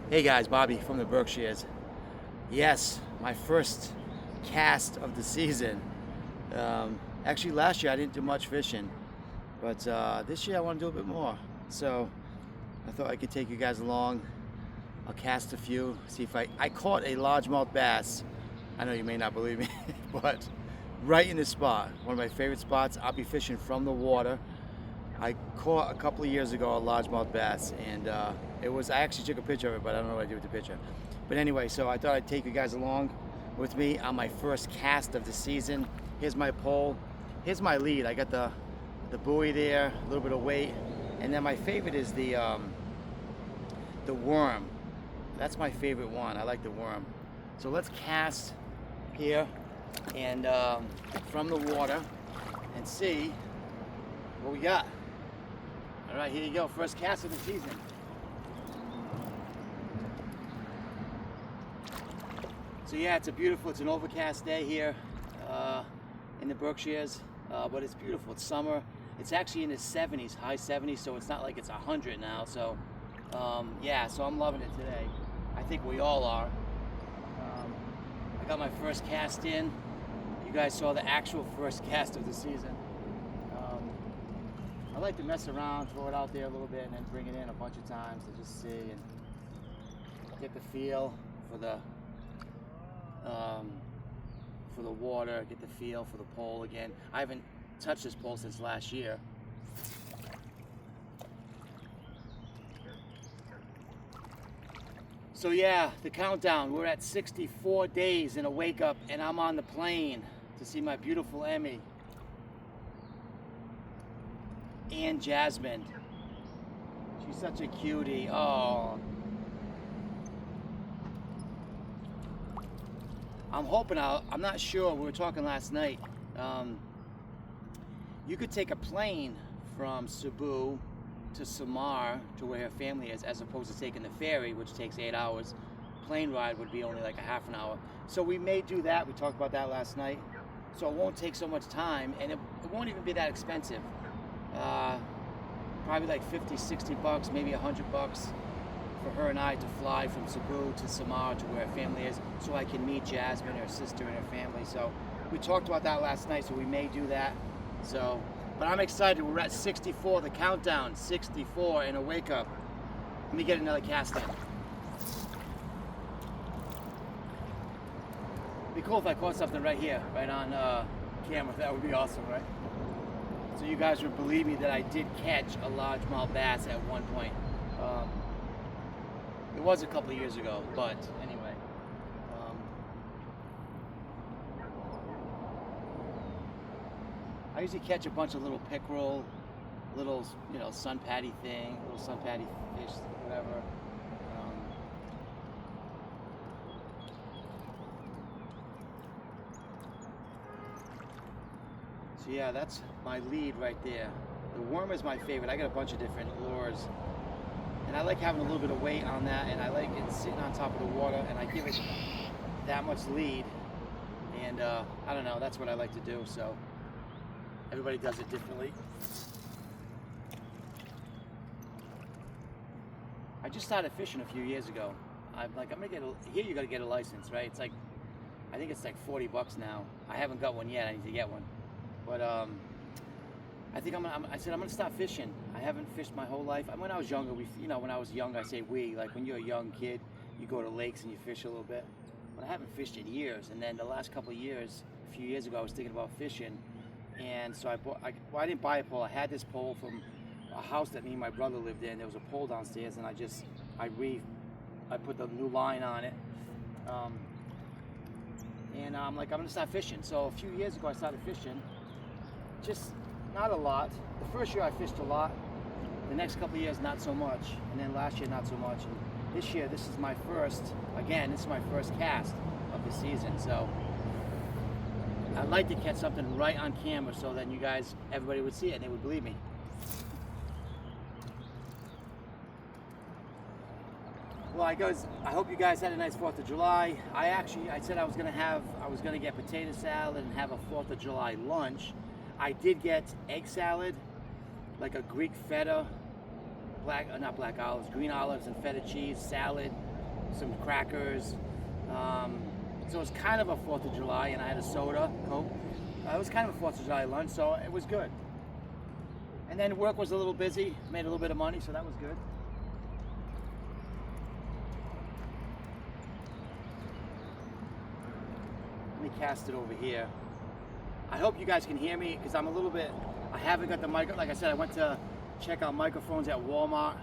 Hey guys, Bobby from the Berkshires. Yes, my first cast of the season. Actually, last year I didn't do much fishing, but this year I want to do a bit more. So I thought I could take you guys along. I'll cast a few, see if I caught a largemouth bass. I know you may not believe me, but right in this spot, one of my favorite spots. I'll be fishing from the water. I caught a couple of years ago a largemouth bass, and I actually took a picture of it, but I don't know what I did with the picture. But anyway, so I thought I'd take you guys along with me on my first cast of the season. Here's my pole. Here's my lead. I got the buoy there, a little bit of weight, and then my favorite is the worm. That's my favorite one. I like the worm. So let's cast here and from the water and see what we got. All right, here you go. First cast of the season. So yeah, it's an overcast day here in the Berkshires, but it's beautiful. It's summer. It's actually in the 70s, high 70s, so it's not like it's 100 now. So yeah, so I'm loving it today. I think we all are. I got my first cast in. You guys saw the actual first cast of the season. I like to mess around, throw it out there a little bit, and then bring it in a bunch of times to just see and get the feel for the water, get the feel for the pole again. I haven't touched this pole since last year. So yeah, the countdown. We're at 64 days in a wake up, and I'm on the plane to see my beautiful Emmy and Jasmine. She's such a cutie. Oh. I'm hoping I'm not sure, we were talking last night, you could take a plane from Cebu to Samar to where her family is, as opposed to taking the ferry, which takes 8 hours. Plane ride would be only like a half an hour. So we may do that. We talked about that last night. So it won't take so much time, and it won't even be that expensive. Probably like 50, 60 bucks, maybe 100 bucks for her and I to fly from Cebu to Samar to where her family is, so I can meet Jasmine, her sister, and her family. So we talked about that last night, so we may do that. So, but I'm excited. We're at 64, the countdown, 64 in a wake up. Let me get another cast in. It'd be cool if I caught something right here, right on camera. That would be awesome, right? So you guys would believe me that I did catch a largemouth bass at one point. It was a couple of years ago, but anyway. I usually catch a bunch of little pickerel, little, sun patty thing, little sun patty fish, whatever. So yeah, that's my lead right there. The worm is my favorite. I got a bunch of different lures. And I like having a little bit of weight on that, and I like it sitting on top of the water, and I give it that much lead. And I don't know, that's what I like to do. So everybody does it differently. I just started fishing a few years ago. I'm gonna get here. You got to get a license, right? It's like, I think it's like 40 bucks now. I haven't got one yet. I need to get one. But I think I said I'm gonna stop fishing. I haven't fished my whole life. When I was younger, when I was young, I say like when you're a young kid, you go to lakes and you fish a little bit. But I haven't fished in years. And then the last couple of years, a few years ago, I was thinking about fishing. And so I didn't buy a pole. I had this pole from a house that me and my brother lived in. There was a pole downstairs, and I put the new line on it. And I'm like, I'm gonna start fishing. So a few years ago, I started fishing. Just not a lot. The first year I fished a lot. The next couple of years, not so much. And then last year, not so much. And this year, this is my first cast of the season. So I'd like to catch something right on camera so then everybody would see it and they would believe me. Well, I hope you guys had a nice 4th of July. I said I was gonna get potato salad and have a 4th of July lunch. I did get egg salad, like a Greek feta, green olives and feta cheese salad, some crackers. So it was kind of a 4th of July, and I had a soda, Coke. It was kind of a 4th of July lunch, so it was good. And then work was a little busy, made a little bit of money, so that was good. Let me cast it over here. I hope you guys can hear me, because I'm a little bit, I haven't got the mic. Like I said, I went to check out microphones at Walmart,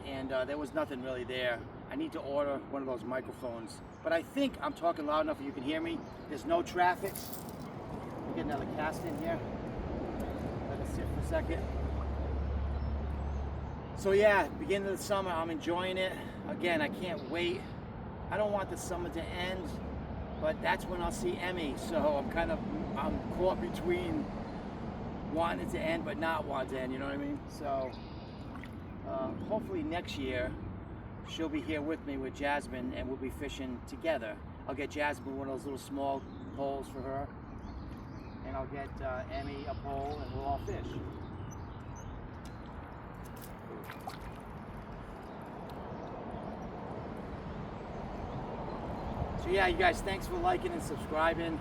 and there was nothing really there. I need to order one of those microphones. But I think I'm talking loud enough that you can hear me. There's no traffic. Let me get another cast in here. Let it sit for a second. So yeah, beginning of the summer, I'm enjoying it. Again, I can't wait. I don't want the summer to end, but that's when I'll see Emmy. So I'm caught between wanting it to end but not wanting it to end, you know what I mean? So hopefully next year she'll be here with me with Jasmine, and we'll be fishing together. I'll get Jasmine one of those little small poles for her, and I'll get Emmy a pole, and we'll all fish. So yeah, you guys, thanks for liking and subscribing.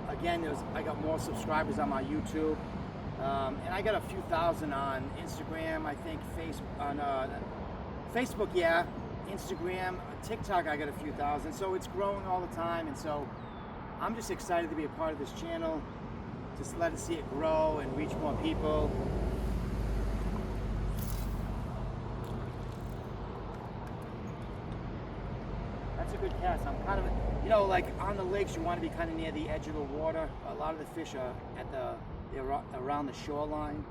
Again, I got more subscribers on my YouTube, and I got a few thousand on Instagram, I think, Facebook, yeah, Instagram, TikTok, I got a few thousand, so it's growing all the time, and so I'm just excited to be a part of this channel, just let us see it grow and reach more people. That's a good cast. I'm kind of, you know, like on the lakes, you want to be kind of near the edge of the water. A lot of the fish are at they're around the shoreline,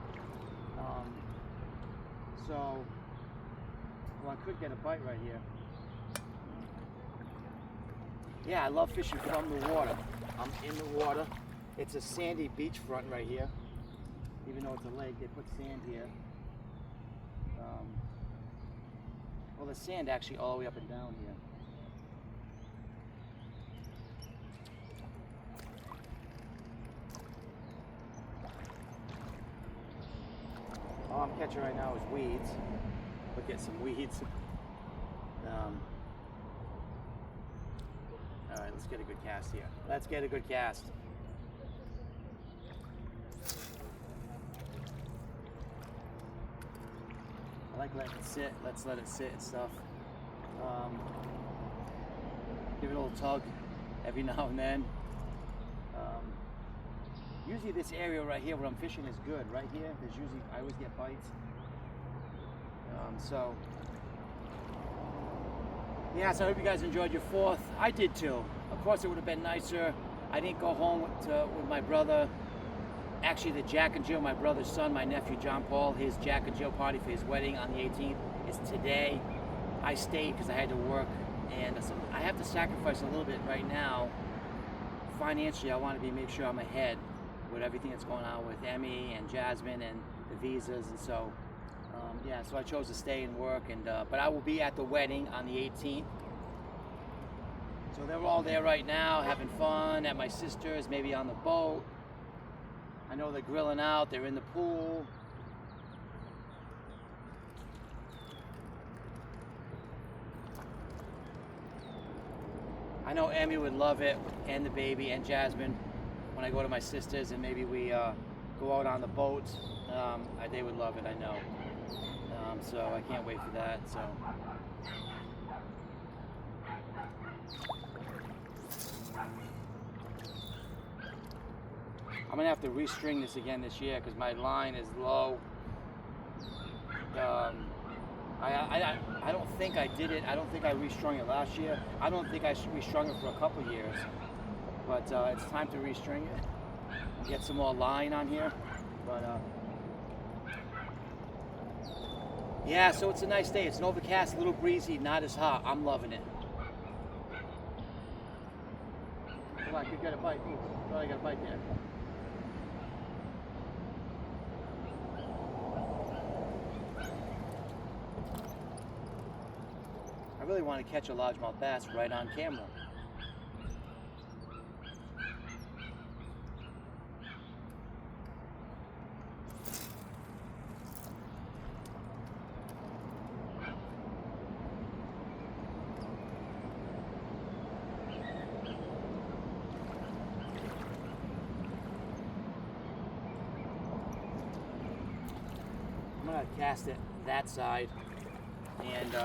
so. Well, I could get a bite right here. Yeah, I love fishing from the water. I'm in the water. It's a sandy beachfront right here. Even though it's a lake, they put sand here. Well, the sand actually all the way up and down here. All I'm catching right now is weeds. Look at some weeds. All right, let's get a good cast here. Let's get a good cast. I like letting it sit. Let's let it sit and stuff. Give it a little tug every now and then. Usually this area right here where I'm fishing is good. Right here, I always get bites. So yeah, so I hope you guys enjoyed your 4th. I did too. Of course, it would have been nicer. I didn't go home with my brother. Actually, the Jack and Jill, my brother's son, my nephew John Paul, his Jack and Jill party for his wedding on the 18th is today. I stayed because I had to work, and I have to sacrifice a little bit right now. Financially, I want to make sure I'm ahead with everything that's going on with Emmy and Jasmine and the visas, and so. Yeah, so I chose to stay and work, and but I will be at the wedding on the 18th. So they're all there right now, having fun at my sister's, maybe on the boat. I know they're grilling out, they're in the pool. I know Emmy would love it, and the baby, and Jasmine, when I go to my sister's and maybe we go out on the boat. They would love it, I know. So I can't wait for that. So I'm gonna have to restring this again this year because my line is low. I don't think I did it. I don't think I restrung it last year. I don't think I restrung it for a couple years. But it's time to restring it. Get some more line on here. But yeah, so it's a nice day. It's an overcast, a little breezy, not as hot. I'm loving it. Come on, you got a bite. Ooh, thought I got a bite there. I really want to catch a largemouth bass right on camera. to cast it that side, and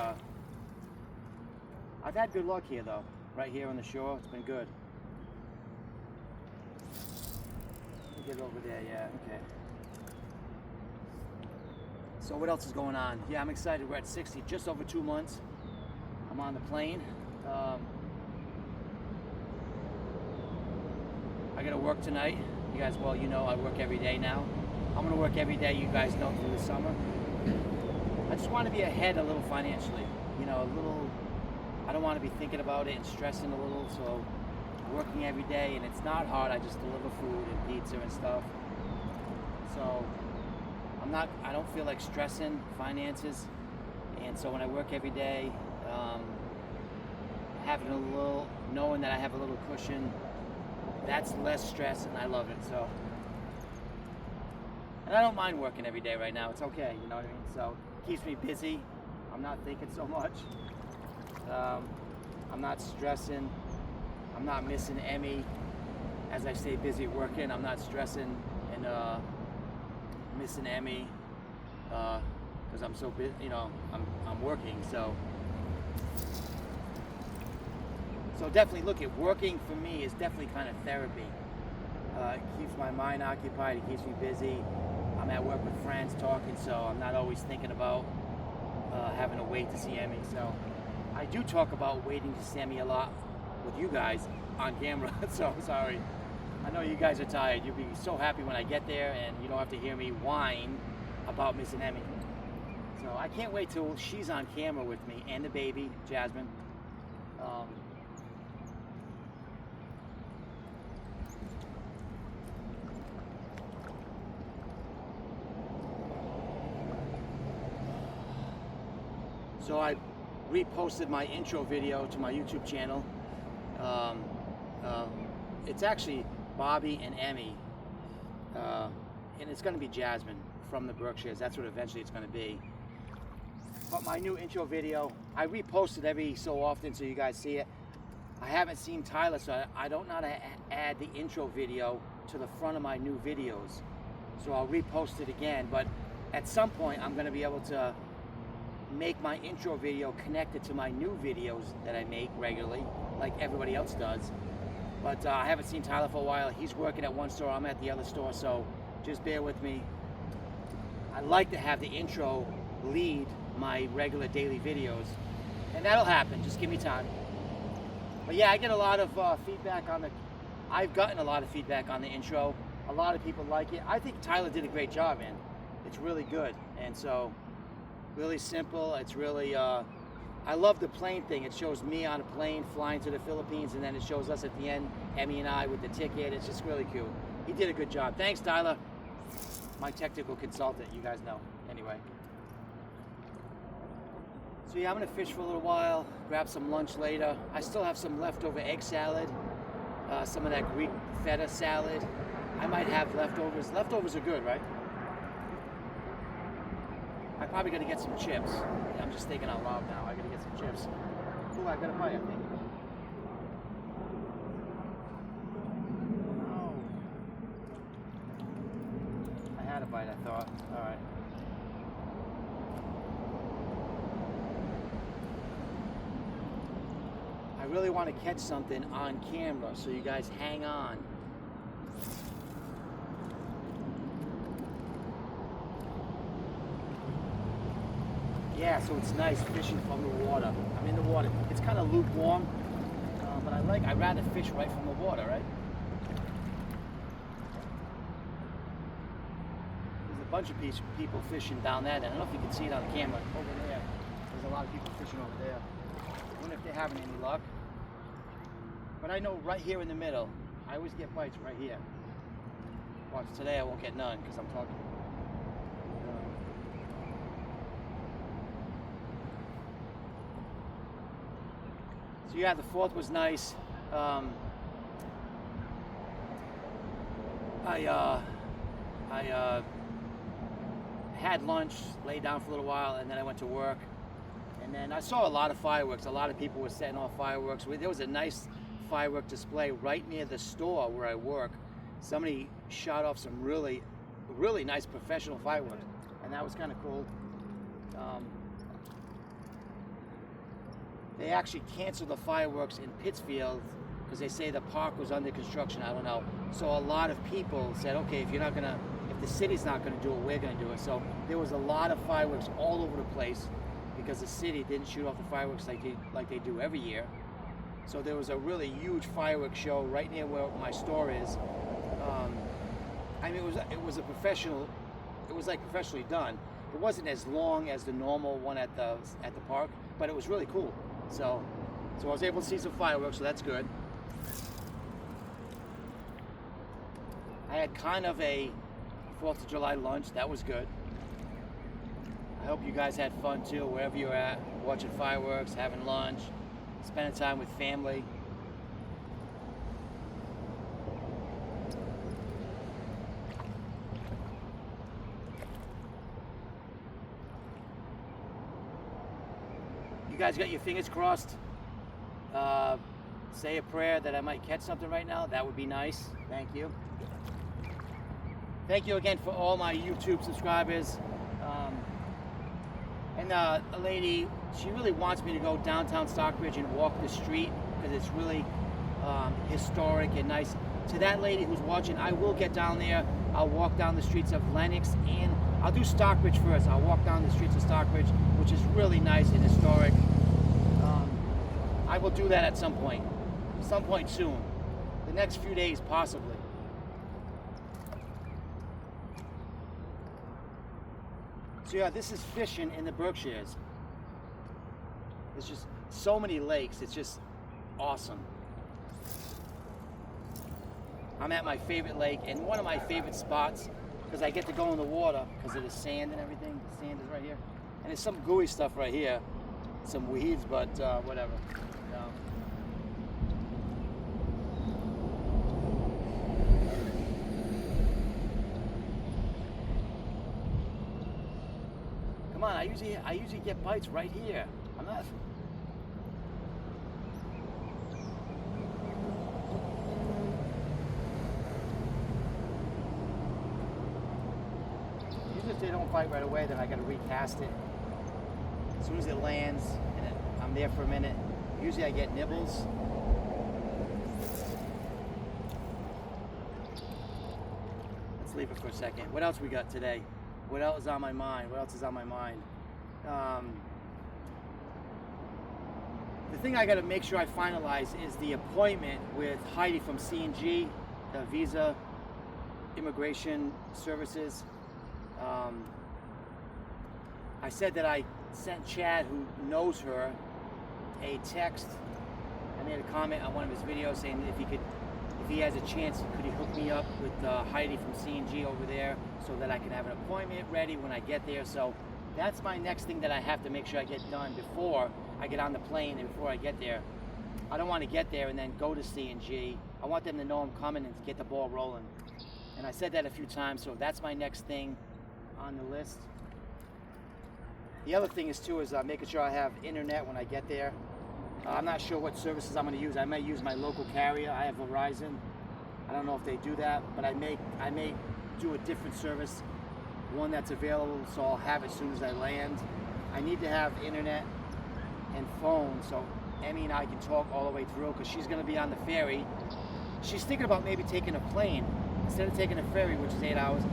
I've had good luck here though. Right here on the shore, it's been good. Get it over there, yeah, okay. So what else is going on? Yeah, I'm excited. We're at 60, just over 2 months. I'm on the plane. I gotta work tonight. You guys, well, you know I work every day now. I'm gonna work every day, you guys know, through the summer. I just want to be ahead a little financially. You know, a little, I don't want to be thinking about it and stressing a little, so working every day, and it's not hard. I just deliver food and pizza and stuff. So I don't feel like stressing finances, and so when I work every day, having a little, knowing that I have a little cushion, that's less stress, and I love it. So, and I don't mind working every day right now. It's okay, you know what I mean? So it keeps me busy. I'm not thinking so much. I'm not stressing. I'm not missing Emmy as I stay busy working. I'm not stressing and missing Emmy because I'm so busy. You know, I'm working. So definitely look at working for me is definitely kind of therapy. It keeps my mind occupied. It keeps me busy. I'm at work with friends talking, so I'm not always thinking about having to wait to see Emmy. So I do talk about waiting to see Emmy a lot with you guys on camera, so I'm sorry. I know you guys are tired. You'll be so happy when I get there and you don't have to hear me whine about missing Emmy. So I can't wait till she's on camera with me and the baby, Jasmine. So I reposted my intro video to my YouTube channel. It's actually Bobby and Emmy, and it's going to be Jasmine from the Berkshires. That's what eventually it's going to be. But my new intro video, I repost it every so often so you guys see it. I haven't seen Tyler, so I don't know how to add the intro video to the front of my new videos. So I'll repost it again, but at some point I'm going to be able to make my intro video connected to my new videos that I make regularly, like everybody else does. But I haven't seen Tyler for a while. He's working at one store, I'm at the other store, so just bear with me. I like to have the intro lead my regular daily videos, and that'll happen, just give me time. But yeah, I get a lot of feedback on I've gotten a lot of feedback on the intro. A lot of people like it. I think Tyler did a great job, man. It's really good, and so really simple. It's really, I love the plane thing. It shows me on a plane flying to the Philippines, and then it shows us at the end, Emmy and I with the ticket. It's just really cool. He did a good job. Thanks, Tyler, my technical consultant. You guys know. Anyway. So yeah, I'm gonna fish for a little while, grab some lunch later. I still have some leftover egg salad, some of that Greek feta salad. I might have leftovers. Leftovers are good, right? I probably gotta get some chips. Yeah, I'm just thinking out loud now. I gotta get some chips. Ooh, I got a bite, I think. Oh. I had a bite, I thought. All right. I really want to catch something on camera, so you guys hang on. Yeah, so it's nice fishing from the water. I'm in the water. It's kind of lukewarm, but I'd rather fish right from the water, right? There's a bunch of people fishing down there. I don't know if you can see it on the camera. Over there, there's a lot of people fishing over there. I wonder if they're having any luck. But I know right here in the middle, I always get bites right here. Watch, today I won't get none because I'm talking. So yeah, the 4th was nice. I had lunch, laid down for a little while, and then I went to work. And then I saw a lot of fireworks. A lot of people were setting off fireworks. There was a nice firework display right near the store where I work. Somebody shot off some really, really nice professional fireworks. and that was kind of cool. They actually canceled the fireworks in Pittsfield because they say the park was under construction. I don't know. So a lot of people said, okay, if the city's not gonna do it, we're gonna do it. So there was a lot of fireworks all over the place because the city didn't shoot off the fireworks like they do every year. So there was a really huge fireworks show right near where my store is. I mean, it was like professionally done. It wasn't as long as the normal one at the park, but it was really cool. So I was able to see some fireworks, so that's good. I had kind of a 4th of July lunch. That was good. I hope you guys had fun too, wherever you're at, watching fireworks, having lunch, spending time with family. You guys got your fingers crossed? Say a prayer that I might catch something right now. That would be nice. Thank you. Thank you again for all my YouTube subscribers. And a lady, she really wants me to go downtown Stockbridge and walk the street because it's really historic and nice. To that lady who's watching, I will get down there. I'll walk down the streets of Lenox and I'll do Stockbridge first. I'll walk down the streets of Stockbridge, which is really nice and historic. I will do that at some point soon. The next few days, possibly. So yeah, this is fishing in the Berkshires. There's just so many lakes. It's just awesome. I'm at my favorite lake and one of my favorite spots because I get to go in the water because of the sand and everything. The sand is right here. And there's some gooey stuff right here. Some weeds, but whatever. Come on, I usually get bites right here. I'm not. Usually if they don't bite right away, then I gotta recast it. As soon as it lands and I'm there for a minute, usually I get nibbles. Let's leave it for a second. What else we got today? What else is on my mind? What else is on my mind? The thing I got to make sure I finalize is the appointment with Heidi from C&G, the Visa Immigration Services. I said that I sent Chad, who knows her, a text. I made a comment on one of his videos saying if he has a chance, could he hook me up with Heidi from C&G over there so that I can have an appointment ready when I get there. So that's my next thing that I have to make sure I get done before I get on the plane and before I get there. I don't want to get there and then go to C&G. I want them to know I'm coming and get the ball rolling. And I said that a few times, so that's my next thing on the list. The other thing is making sure I have internet when I get there. I'm not sure what services I'm going to use. I may use my local carrier. I have Verizon. I don't know if they do that, but I may do a different service, one that's available, so I'll have it as soon as I land. I need to have internet and phone, so Emmy and I can talk all the way through because she's going to be on the ferry. She's thinking about maybe taking a plane. Instead of taking a ferry, which is 8 hours,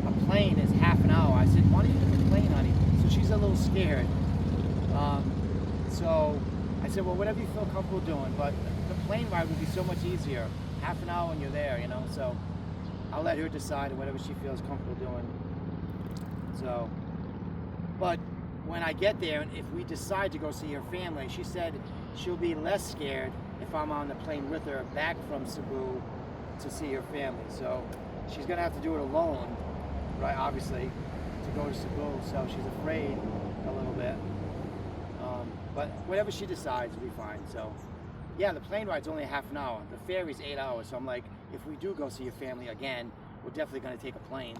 a plane is half an hour. I said, why don't you take a plane, honey? So she's a little scared. So I said, well, whatever you feel comfortable doing, but the plane ride would be so much easier. Half an hour and you're there, you know? So I'll let her decide whatever she feels comfortable doing. So, but when I get there, and if we decide to go see her family, she said she'll be less scared if I'm on the plane with her back from Cebu to see her family. So she's gonna have to do it alone, right, obviously, to go to Cebu, so she's afraid a little bit. But whatever she decides will be fine. So yeah, the plane ride's only half an hour. The ferry's 8 hours. So I'm like, if we do go see your family again, we're definitely gonna take a plane.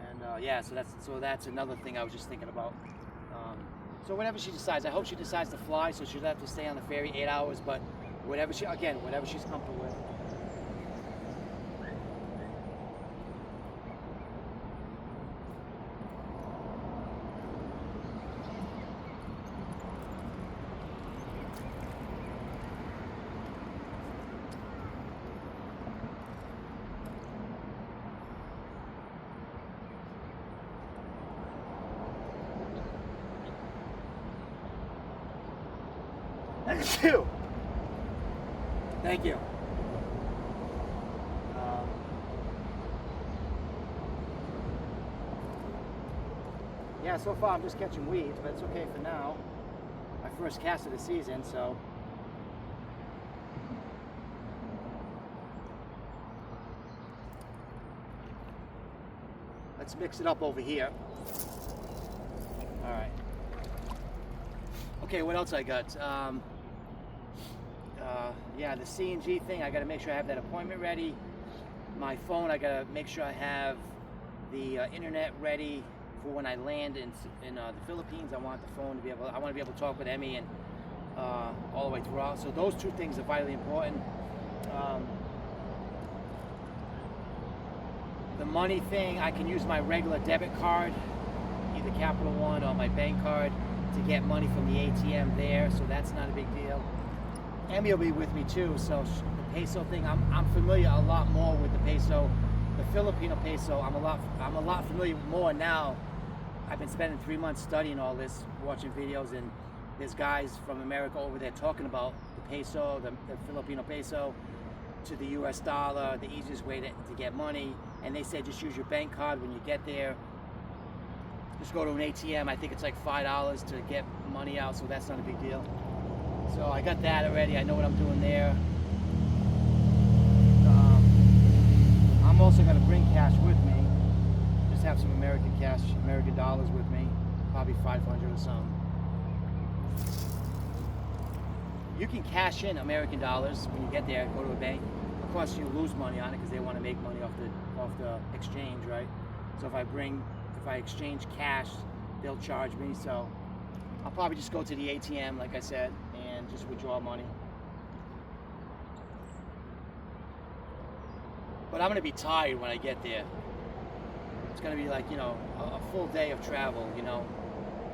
And yeah, so that's another thing I was just thinking about. So whatever she decides, I hope she decides to fly, so she'll have to stay on the ferry 8 hours. But whatever she's comfortable with. Thank you. Thank you. Yeah, so far I'm just catching weeds, but it's okay for now. My first cast of the season, so. Let's mix it up over here. All right. Okay, what else I got? Yeah, the C&G thing, I gotta make sure I have that appointment ready. My phone, I gotta make sure I have the internet ready for when I land in the Philippines. I want the phone to be able, I want to be able to talk with Emmy and all the way throughout. So those two things are vitally important. The money thing, I can use my regular debit card, either Capital One or my bank card, to get money from the ATM there, so that's not a big deal. Emmy will be with me too, so the peso thing, I'm familiar a lot more with the peso. The Filipino peso, I'm a lot familiar more now. I've been spending 3 months studying all this, watching videos, and there's guys from America over there talking about the peso, the Filipino peso, to the US dollar, the easiest way to get money. And they said just use your bank card when you get there. Just go to an ATM, I think it's like $5 to get money out, so that's not a big deal. So I got that already, I know what I'm doing there. I'm also gonna bring cash with me. Just have some American cash, American dollars with me, probably 500 or something. You can cash in American dollars when you get there, go to a bank. Of course, you lose money on it because they want to make money off the exchange, right? So if I exchange cash, they'll charge me. So I'll probably just go to the ATM, like I said, and just withdraw money. But I'm gonna be tired when I get there. It's gonna be like, you know, a full day of travel, you know.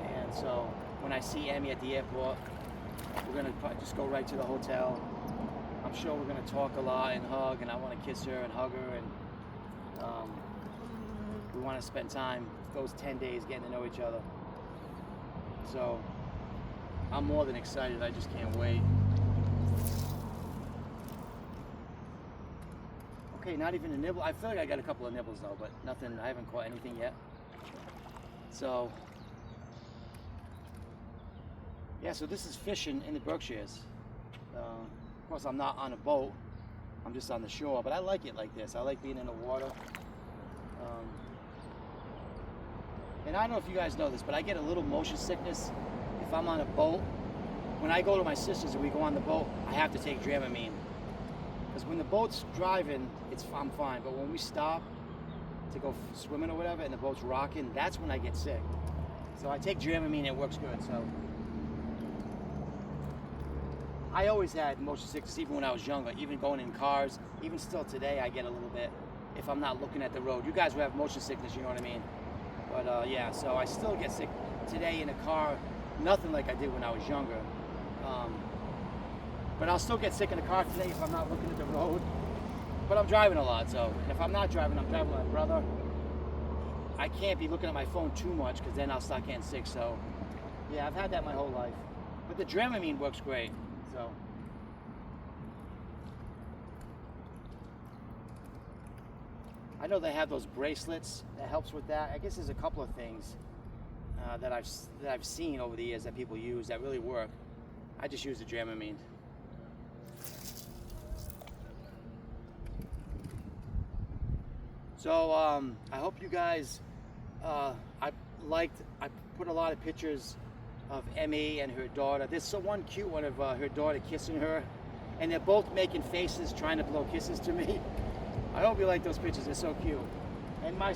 And so when I see Emmy at the airport, we're gonna just go right to the hotel. I'm sure we're gonna talk a lot and hug, and I want to kiss her and hug her, and we want to spend time those 10 days getting to know each other. So I'm more than excited. I just can't wait. Okay, not even a nibble. I feel like I got a couple of nibbles though, but nothing. I haven't caught anything yet. So yeah, so this is fishing in the Berkshires. Of course, I'm not on a boat. I'm just on the shore, but I like it like this. I like being in the water. And I don't know if you guys know this, but I get a little motion sickness if I'm on a boat. When I go to my sister's and we go on the boat, I have to take Dramamine. Because when the boat's driving, I'm fine. But when we stop to go swimming or whatever and the boat's rocking, that's when I get sick. So I take Dramamine and it works good. So I always had motion sickness even when I was younger, even going in cars. Even still today, I get a little bit if I'm not looking at the road. You guys who have motion sickness, you know what I mean? But yeah, so I still get sick today in a car. Nothing like I did when I was younger. But I'll still get sick in the car today if I'm not looking at the road. But I'm driving a lot, so and if I'm not driving, I'm driving with my brother. I can't be looking at my phone too much because then I'll start getting sick. So yeah, I've had that my whole life. But the Dramamine works great. So I know they have those bracelets that helps with that. I guess there's a couple of things that I've seen over the years that people use that really work. I just use the Dramamine. So I hope you guys, I put a lot of pictures of Emmy and her daughter. There's one cute one of her daughter kissing her, and they're both making faces trying to blow kisses to me. I hope you like those pictures, they're so cute. And my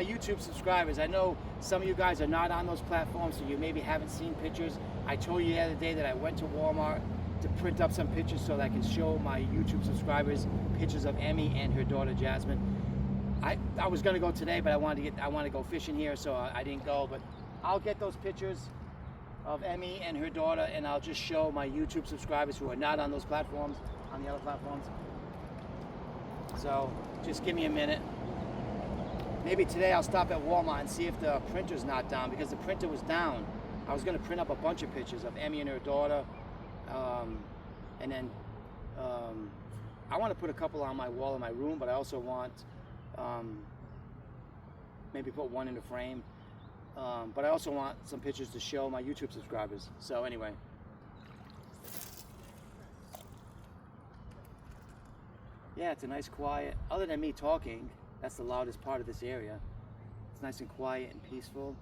YouTube subscribers, I know some of you guys are not on those platforms, so you maybe haven't seen pictures. I told you the other day that I went to Walmart to print up some pictures so that I can show my YouTube subscribers pictures of Emmy and her daughter Jasmine. I was gonna go today, but I wanted to go fishing here, so I didn't go. But I'll get those pictures of Emmy and her daughter, and I'll just show my YouTube subscribers who are not on those platforms, on the other platforms. So just give me a minute. Maybe today I'll stop at Walmart and see if the printer's not down, because the printer was down. I was gonna print up a bunch of pictures of Emmy and her daughter, And then I want to put a couple on my wall in my room, but I also want maybe put one in a frame. But I also want some pictures to show my YouTube subscribers. So anyway. Yeah, it's a nice quiet, other than me talking, that's the loudest part of this area. It's nice and quiet and peaceful.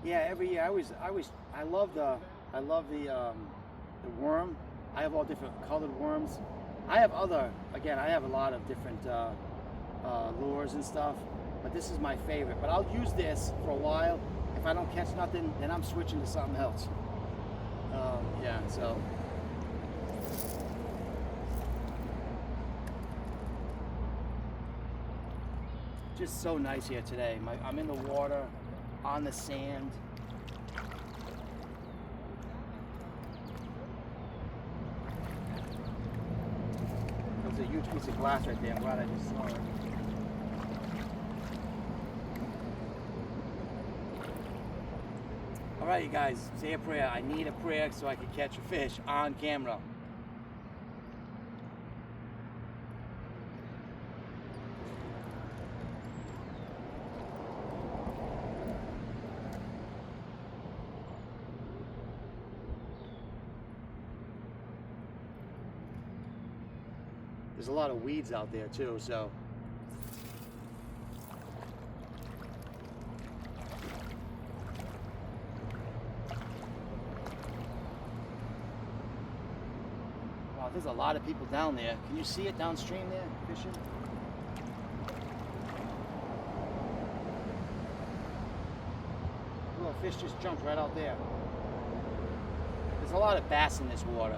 Yeah, every year I love the worm. I have all different colored worms. I have a lot of different lures and stuff, but this is my favorite. But I'll use this for a while. If I don't catch nothing, then I'm switching to something else. Yeah, so. Just so nice here today. I'm in the water, on the sand. There's a huge piece of glass right there. I'm glad I just saw it. All right, you guys, say a prayer. I need a prayer so I can catch a fish on camera. There's a lot of weeds out there too, so. Wow, there's a lot of people down there. Can you see it downstream there, fishing? Little fish just jumped right out there. There's a lot of bass in this water.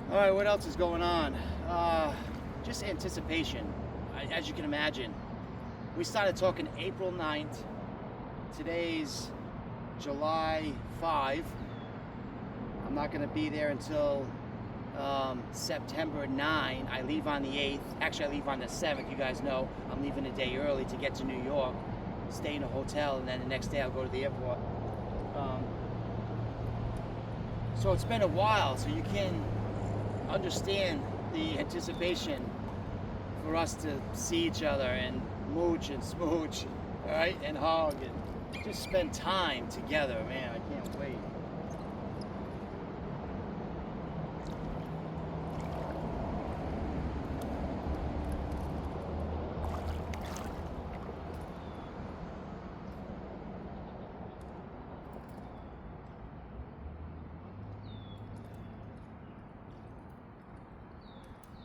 All right, what else is going on? Just anticipation. As you can imagine, we started talking April 9th. Today's July 5. I'm not going to be there until September 9. I leave on the 8th. Actually, I leave on the 7th. You guys know I'm leaving a day early to get to New York, stay in a hotel, and then the next day I'll go to the airport. So it's been a while, so you can understand the anticipation for us to see each other and mooch and smooch, all right, and hug and just spend time together. Man, I can't wait.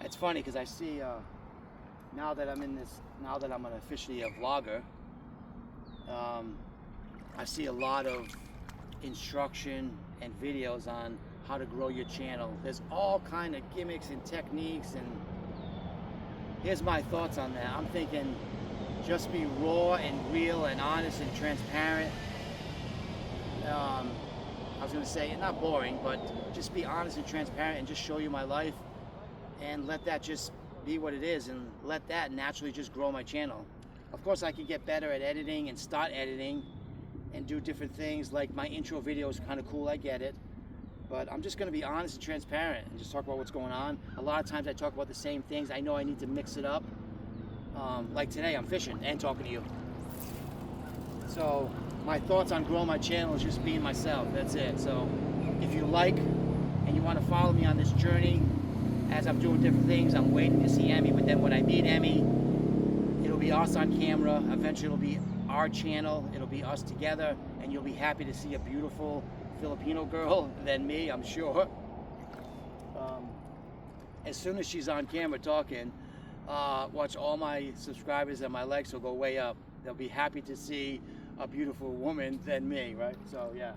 It's funny because I see now that I'm officially a vlogger, I see a lot of instruction and videos on how to grow your channel. There's all kind of gimmicks and techniques, and here's my thoughts on that. I'm thinking just be raw and real and honest and transparent. I was going to say, not boring, but just be honest and transparent and just show you my life. And let that just be what it is, and let that naturally just grow my channel. Of course, I can get better at editing and start editing and do different things. Like my intro video is kind of cool, I get it. But I'm just going to be honest and transparent and just talk about what's going on. A lot of times I talk about the same things. I know I need to mix it up. Like today, I'm fishing and talking to you. So my thoughts on growing my channel is just being myself. That's it. So if you like and you want to follow me on this journey, as I'm doing different things, I'm waiting to see Emmy, but then when I meet Emmy, it'll be us on camera. Eventually it'll be our channel, it'll be us together, and you'll be happy to see a beautiful Filipino girl than me, I'm sure. As soon as she's on camera talking, watch, all my subscribers and my likes will go way up. They'll be happy to see a beautiful woman than me, right? So yeah.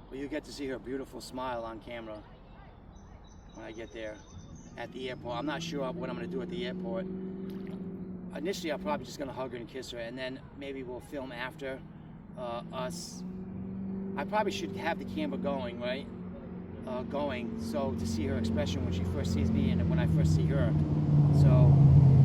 But you get to see her beautiful smile on camera when I get there at the airport. I'm not sure what I'm going to do at the airport. Initially, I'm probably just going to hug her and kiss her, and then maybe we'll film after us. I probably should have the camera going, right? So to see her expression when she first sees me and when I first see her. So,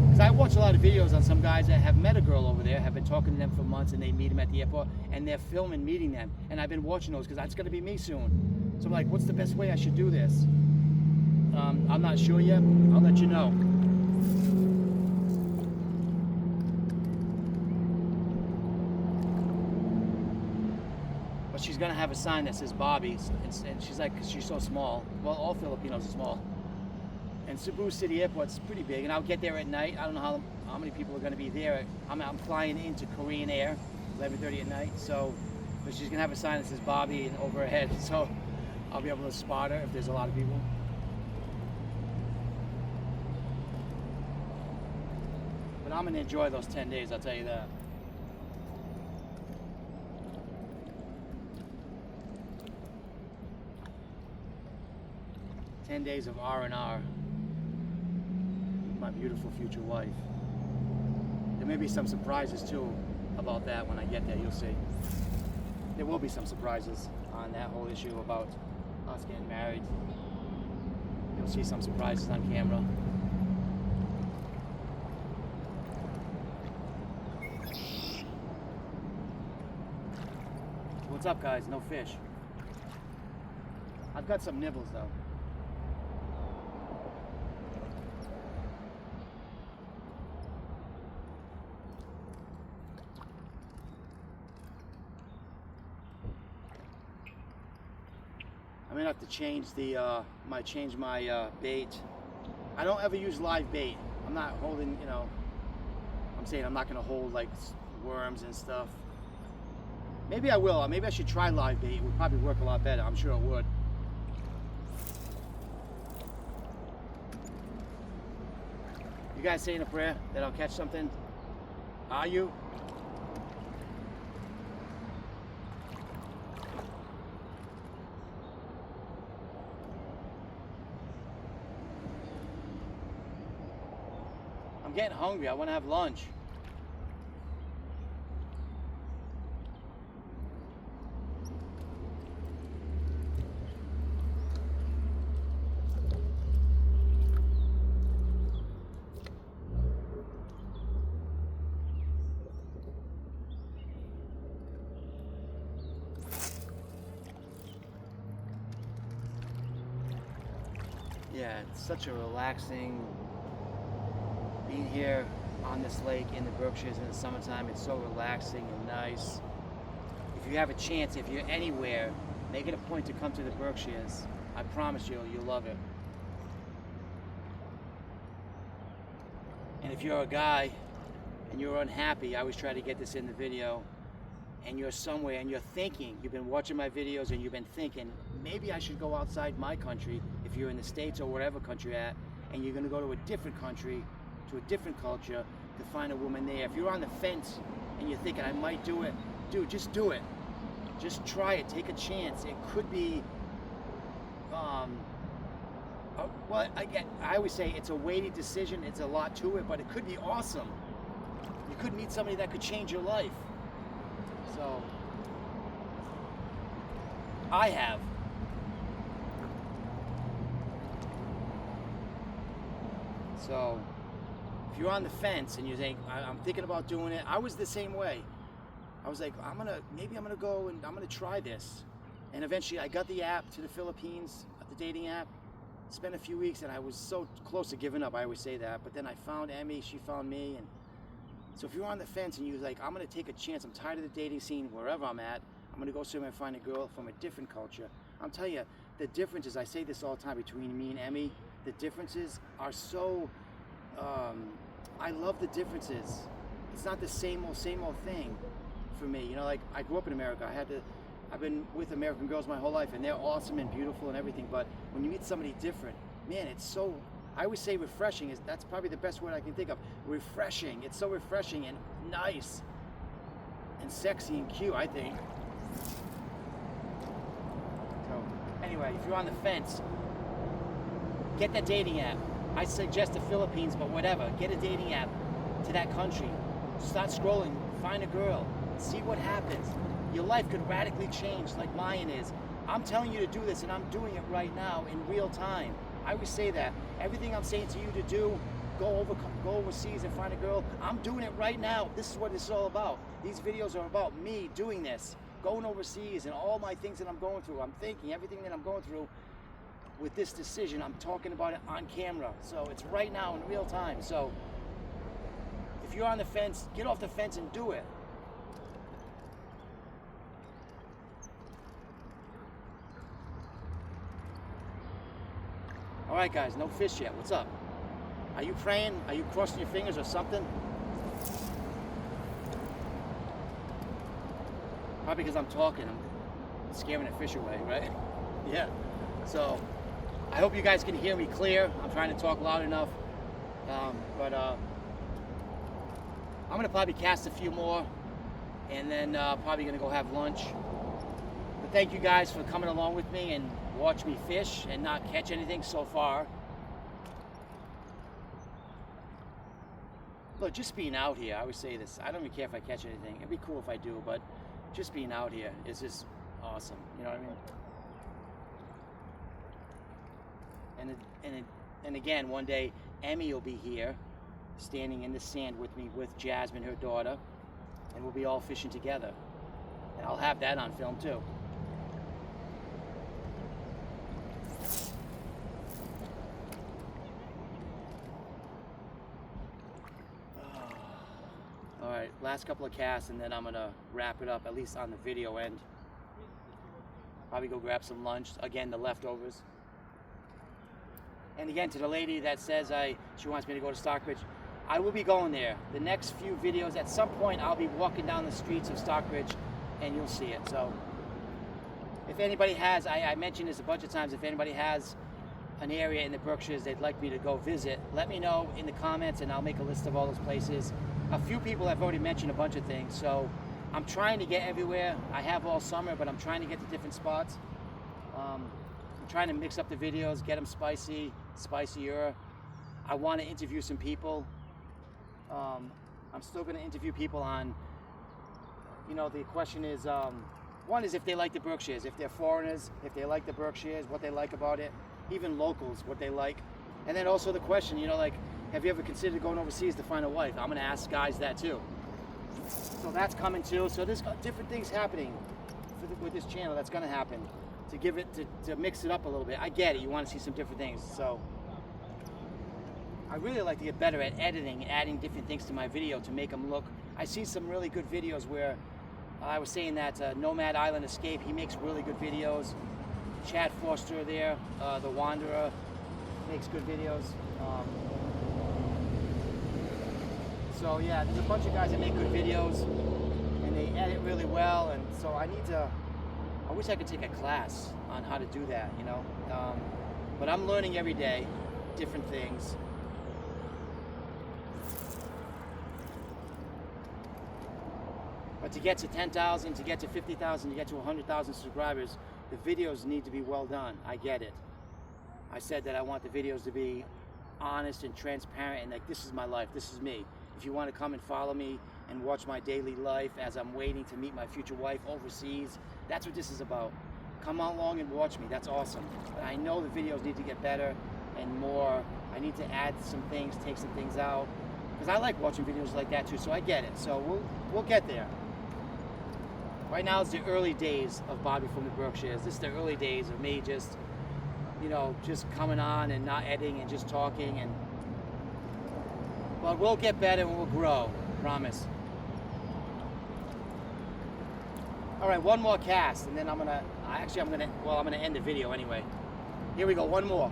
because I watch a lot of videos on some guys that have met a girl over there, have been talking to them for months, and they meet them at the airport, and they're filming meeting them. And I've been watching those because that's going to be me soon. So I'm like, what's the best way I should do this? I'm not sure yet. I'll let you know. But she's gonna have a sign that says Bobby, and she's like, cause she's so small. Well, all Filipinos are small. And Cebu City Airport's pretty big, and I'll get there at night. I don't know how many people are gonna be there. I'm flying into Korean Air, 11:30 at night. So, but she's gonna have a sign that says Bobby and over her head. So I'll be able to spot her if there's a lot of people. But I'm gonna enjoy those 10 days, I'll tell you that. "10 days of R&R with my beautiful future wife." There may be some surprises too about that when I get there, you'll see. There will be some surprises on that whole issue about us getting married. You'll see some surprises on camera. What's up, guys? No fish. I've got some nibbles though. I'm gonna have to change my bait. I don't ever use live bait. I'm not holding, I'm saying I'm not gonna hold like worms and stuff. Maybe I will. Maybe I should try live bait. It would probably work a lot better. I'm sure it would. You guys saying a prayer that I'll catch something? Are you? I'm getting hungry. I want to have lunch. Yeah, it's such a relaxing being here on this lake in the Berkshires in the summertime. It's so relaxing and nice. If you have a chance, if you're anywhere, make it a point to come to the Berkshires. I promise you'll love it. And if you're a guy and you're unhappy, I always try to get this in the video, and you're somewhere and you're thinking, you've been watching my videos and you've been thinking, maybe I should go outside my country, if you're in the States or whatever country you're at, and you're gonna go to a different country, to a different culture, to find a woman there. If you're on the fence and you're thinking, I might do it, dude, just do it. Just try it, take a chance. It could be, well, I always say it's a weighty decision, it's a lot to it, but it could be awesome. You could meet somebody that could change your life. So, I have. So, if you're on the fence and you think, I'm thinking about doing it, I was the same way. I was like, maybe I'm gonna go and I'm gonna try this. And eventually I got the app to the Philippines, the dating app, spent a few weeks, and I was so close to giving up, I always say that, but then I found Emmy, she found me, and so if you're on the fence and you're like, I'm gonna take a chance, I'm tired of the dating scene wherever I'm at, I'm gonna go somewhere and find a girl from a different culture. I'm telling you, the differences, I say this all the time between me and Emmy, the differences are so, I love the differences. It's not the same old thing for me. You know, like I grew up in America. I've been with American girls my whole life, and they're awesome and beautiful and everything. But when you meet somebody different, man, it's so, I always say refreshing. That's probably the best word I can think of. Refreshing. It's so refreshing and nice and sexy and cute, I think. So anyway, if you're on the fence, get that dating app. I suggest the Philippines, but whatever. Get a dating app to that country. Start scrolling, find a girl, see what happens. Your life could radically change like mine is. I'm telling you to do this, and I'm doing it right now in real time. I always say that. Everything I'm saying to you to do, go overseas and find a girl, I'm doing it right now. This is what it's all about. These videos are about me doing this, going overseas and all my things that I'm going through. I'm thinking everything that I'm going through with this decision. I'm talking about it on camera. So it's right now in real time. So if you're on the fence, get off the fence and do it. All right, guys, no fish yet. What's up? Are you praying? Are you crossing your fingers or something? Probably because I'm talking. I'm scaring the fish away, right? Yeah. So I hope you guys can hear me clear. I'm trying to talk loud enough. But I'm going to probably cast a few more, and then probably going to go have lunch. But thank you guys for coming along with me and watch me fish and not catch anything so far. Look, just being out here, I always say this, I don't even care if I catch anything. It'd be cool if I do, but just being out here is just awesome. You know what I mean? And again, one day, Emmy will be here, standing in the sand with me, with Jasmine, her daughter, and we'll be all fishing together. And I'll have that on film too. All right, last couple of casts, and then I'm gonna wrap it up, at least on the video end. Probably go grab some lunch, again, the leftovers. And again, to the lady that says she wants me to go to Stockbridge, I will be going there. The next few videos, at some point, I'll be walking down the streets of Stockbridge, and you'll see it. So if anybody has, I mentioned this a bunch of times, if anybody has an area in the Berkshires they'd like me to go visit, let me know in the comments, and I'll make a list of all those places. A few people have already mentioned a bunch of things, so I'm trying to get everywhere. I have all summer, but I'm trying to get to different spots. I'm trying to mix up the videos, get them spicy, spicier. I want to interview some people. I'm still going to interview people on, you know, the question is, one is if they like the Berkshires, if they're foreigners, if they like the Berkshires, what they like about it, even locals, what they like. And then also the question, you know, like, have you ever considered going overseas to find a wife? I'm going to ask guys that too. So that's coming too. So there's different things happening with this channel that's going to happen to give it, to mix it up a little bit. I get it. You want to see some different things. So I really like to get better at editing, adding different things to my video to make them look. I see some really good videos where I was saying that Nomad Island Escape, he makes really good videos. Chad Foster there, The Wanderer, makes good videos. So yeah, there's a bunch of guys that make good videos and they edit really well, and so I wish I could take a class on how to do that, you know. But I'm learning every day, different things. But to get to 10,000, to get to 50,000, to get to 100,000 subscribers, the videos need to be well done. I get it. I said that I want the videos to be honest and transparent, and like, this is my life, this is me. If you want to come and follow me and watch my daily life as I'm waiting to meet my future wife overseas, that's what this is about. Come along and watch me, that's awesome. But I know the videos need to get better and more. I need to add some things, take some things out, because I like watching videos like that too, so I get it. So we'll get there. Right now it's the early days of Bobby from the Berkshires. This is the early days of me just, you know, just coming on and not editing and just talking. And but we'll get better and we'll grow, promise. All right, one more cast, and then I'm gonna end the video anyway. Here we go, one more.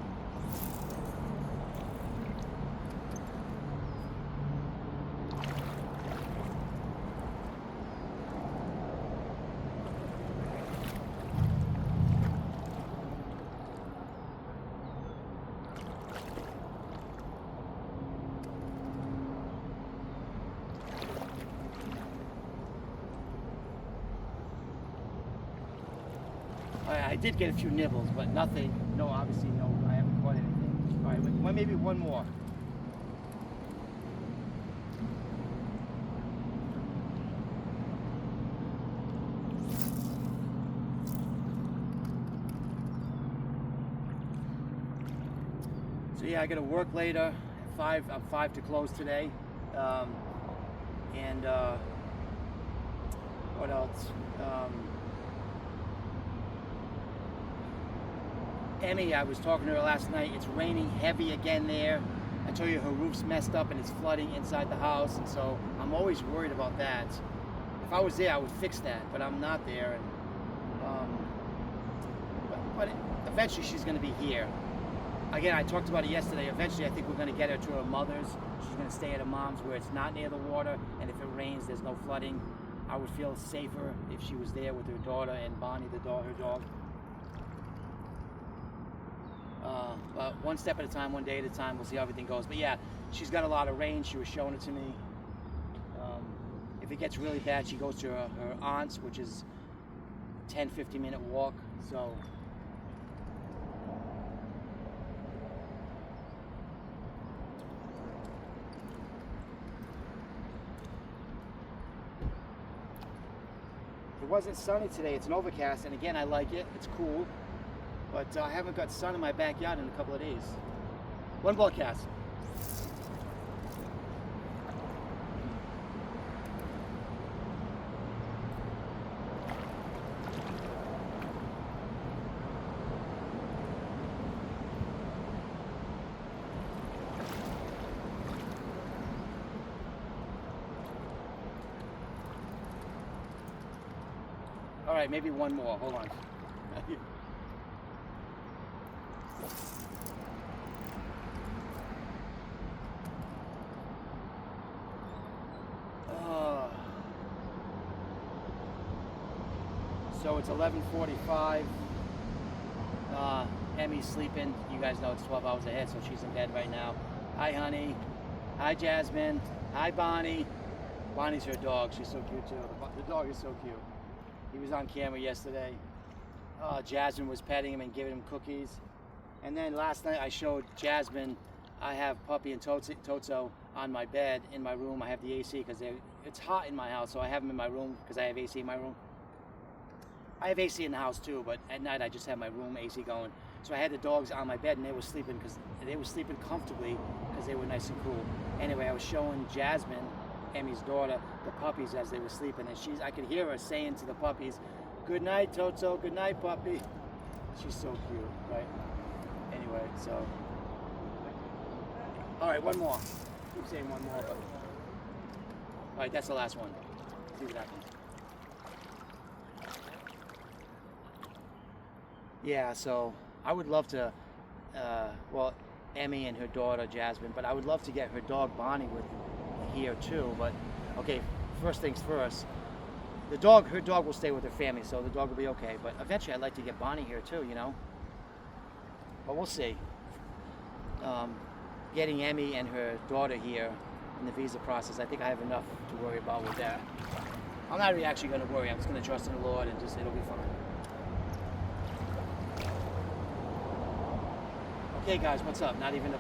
I did get a few nibbles, but nothing. No, obviously, no. I haven't caught anything. All right, maybe one more. So yeah, I got to work later. At 5. I'm 5 to close today. What else? Emmy, I was talking to her last night. It's raining heavy again there. I told you her roof's messed up and it's flooding inside the house, and so I'm always worried about that. If I was there, I would fix that, but I'm not there. And but eventually she's going to be here. Again, I talked about it yesterday. Eventually, I think we're going to get her to her mother's. She's going to stay at her mom's where it's not near the water, and if it rains, there's no flooding. I would feel safer if she was there with her daughter and Bonnie, her dog. But one step at a time, one day at a time, we'll see how everything goes. But yeah, she's got a lot of rain. She was showing it to me. If it gets really bad, she goes to her aunt's, which is 10-15 minute walk. So it wasn't sunny today. It's an overcast, and again, I like it. It's cool. But I haven't got sun in my backyard in a couple of days. One ball cast. All right, maybe one more. Hold on. So it's 11:45. Emmy's sleeping. You guys know it's 12 hours ahead, so she's in bed right now. Hi, honey. Hi, Jasmine. Hi, Bonnie. Bonnie's her dog. She's so cute, too. The dog is so cute. He was on camera yesterday. Jasmine was petting him and giving him cookies. And then last night I showed Jasmine, I have Puppy and Totso on my bed in my room. I have the AC because it's hot in my house, so I have them in my room because I have AC in my room. I have AC in the house too, but at night I just have my room AC going. So I had the dogs on my bed and they were sleeping comfortably because they were nice and cool. Anyway, I was showing Jasmine, Emmy's daughter, the puppies as they were sleeping, and I could hear her saying to the puppies, "Good night, Totso. Good night, puppy." She's so cute, right? Anyway, so all right, one more. Keep saying one more, but all right, that's the last one. See what happens. Yeah, so I would love to, well, Emmy and her daughter, Jasmine, but I would love to get her dog, Bonnie, with here too. But, okay, first things first, her dog will stay with her family, so the dog will be okay. But eventually I'd like to get Bonnie here too, you know? But we'll see. Getting Emmy and her daughter here in the visa process, I think I have enough to worry about with that. I'm not really actually going to worry. I'm just going to trust in the Lord and it'll be fine. Okay, guys, what's up? Nothing?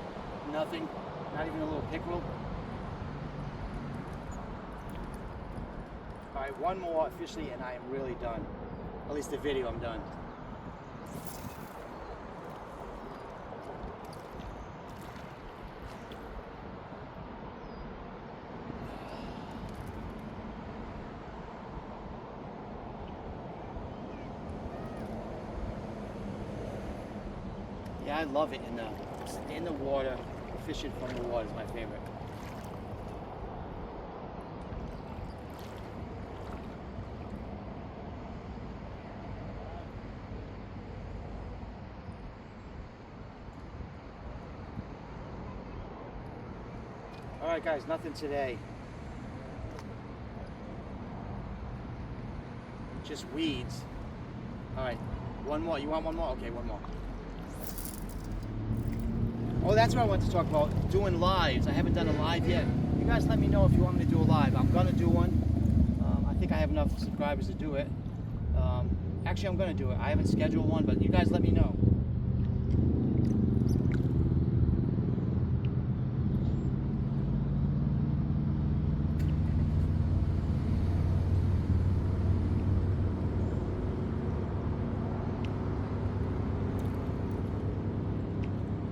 Not even a little pickerel? All right, one more officially, and I am really done. At least the video, I'm done. Yeah, I love it in the water. Fishing from the water is my favorite. right, guys, nothing today. Just weeds. All right, one more. You want one more? Okay, one more. Oh, that's what I wanted to talk about, doing lives. I haven't done a live yet. You guys let me know if you want me to do a live. I'm gonna do one. I think I have enough subscribers to do it. Actually, I'm gonna do it. I haven't scheduled one, but you guys let me know.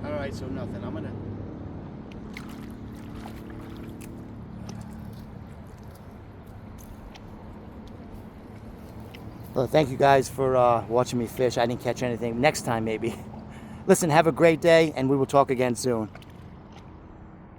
All right, so nothing. I'm gonna. Well, thank you guys for watching me fish. I didn't catch anything. Next time, maybe. Listen, have a great day, and we will talk again soon.